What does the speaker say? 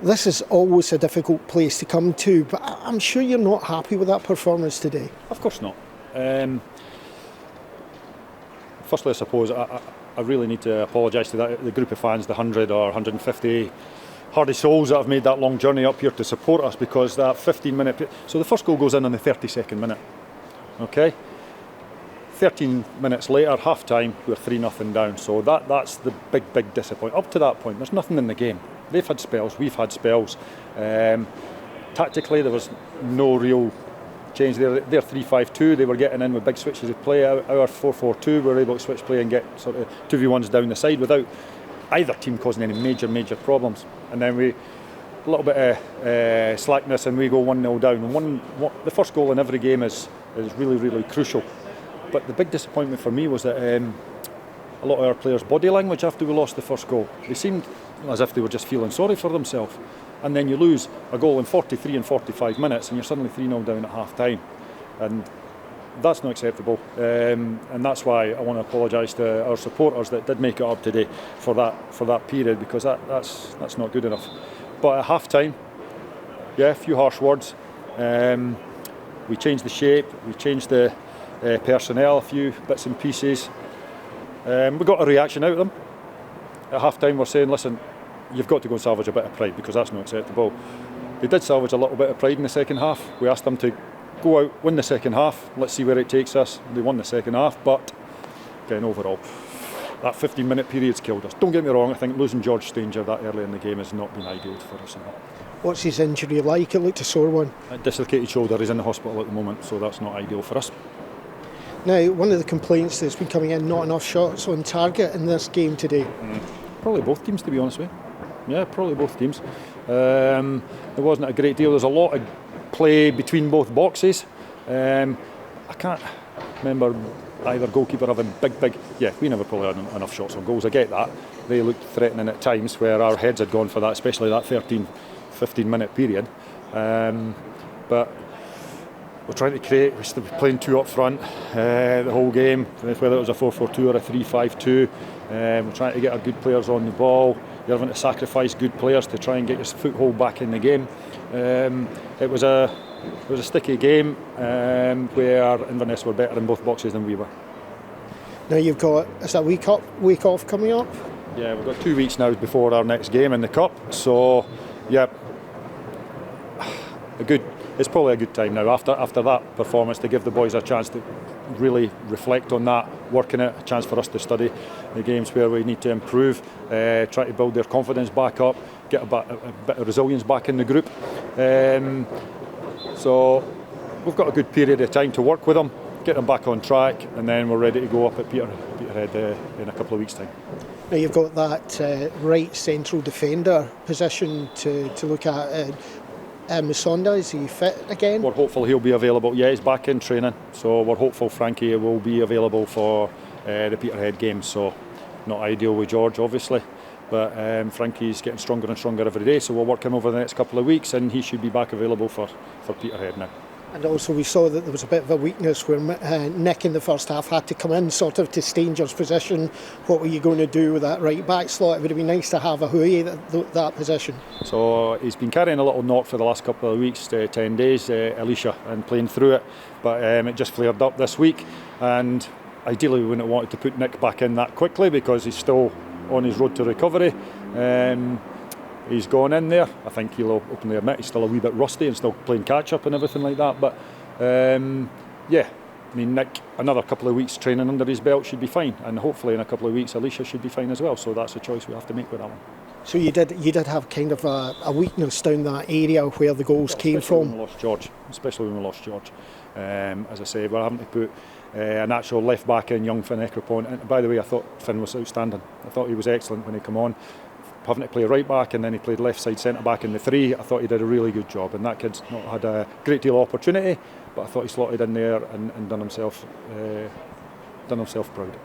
This is always a difficult place to come to, but I'm sure you're not happy with that performance today. Of course not. Firstly, I suppose I really need to apologise to the group of fans, the 100 or 150 hardy souls that have made that long journey up here to support us, because that 15-minute... So the first goal goes in on the 32nd minute, okay? 13 minutes later, half-time, we're 3-0 down. So that's the big disappointment. Up to that point, there's nothing in the game. They've had spells, we've had spells. Tactically, there was no real change there. They're 3-5-2, they were getting in with big switches of play. Our 4-4-2, we were able to switch play and get sort of 2v1s down the side without either team causing any major problems. And then a little bit of slackness, and we go 1-0 down. And the first goal in every game is really crucial. But the big disappointment for me was that a lot of our players' body language after we lost the first goal, they seemed as if they were just feeling sorry for themselves. And then you lose a goal in 43 and 45 minutes and you're suddenly 3-0 down at half time. And that's not acceptable. And that's why I want to apologise to our supporters that did make it up today for that period, because that's not good enough. But at half time, yeah, a few harsh words. We changed the shape, we changed the personnel, a few bits and pieces. We got a reaction out of them. At half time we're saying, listen, you've got to go and salvage a bit of pride, because that's not acceptable. They did salvage a little bit of pride in the second half. We asked them to go out, win the second half, let's see where it takes us. They won the second half, but again, overall, that 15-minute period's killed us. Don't get me wrong, I think losing George Stanger that early in the game has not been ideal for us. What's his injury like? It looked a sore one. A dislocated shoulder. He's in the hospital at the moment, so that's not ideal for us. Now, one of the complaints that's been coming in, not enough shots on target in this game today. Probably both teams, to be honest with you. Yeah, probably both teams. There wasn't a great deal. There's a lot of play between both boxes. I can't remember either goalkeeper having big... Yeah, we never probably had enough shots on goals. I get that. They looked threatening at times where our heads had gone for that, especially that 15-minute period. But we're trying to create, we're still playing two up front the whole game, whether it was a 4-4-2 or a 3-5-2. We're trying to get our good players on the ball. You're having to sacrifice good players to try and get your foothold back in the game. It was a sticky game where Inverness were better in both boxes than we were. Now you've got, is that week off coming up? Yeah, we've got 2 weeks now before our next game in the Cup. So, yeah, it's probably a good time now after that performance to give the boys a chance to really reflect on that, work in it, a chance for us to study the games where we need to improve, try to build their confidence back up, get a bit of resilience back in the group. So we've got a good period of time to work with them, get them back on track, and then we're ready to go up at Peterhead in a couple of weeks' time. Now you've got that right central defender position to look at. Musonda, is he fit again? We're hopeful he'll be available. Yeah, he's back in training, so we're hopeful Frankie will be available for the Peterhead game. So not ideal with George, obviously, but Frankie's getting stronger and stronger every day, so we'll work him over the next couple of weeks and he should be back available for Peterhead now. And also we saw that there was a bit of a weakness where Nick in the first half had to come in sort of to Stanger's position. What were you going to do with that right back slot? It would have been nice to have a Hui that position. So he's been carrying a little knock for the last couple of weeks, 10 days, Alicia, and playing through it. But it just flared up this week, and ideally we wouldn't have wanted to put Nick back in that quickly because he's still on his road to recovery. He's gone in there. I think he'll openly admit he's still a wee bit rusty and still playing catch-up and everything like that. But yeah, I mean, Nick, another couple of weeks training under his belt should be fine, and hopefully in a couple of weeks Alicia should be fine as well. So that's a choice we have to make with that one. So you did have kind of a weakness down that area where the goals came from. Especially when we lost George. As I say, we're having to put an actual left back in, young Finn Ekrapon. And by the way, I thought Finn was outstanding. I thought he was excellent when he came on. Having to play right back, and then he played left side centre back in the three. I thought he did a really good job, and that kid's not had a great deal of opportunity, but I thought he slotted in there and done himself proud.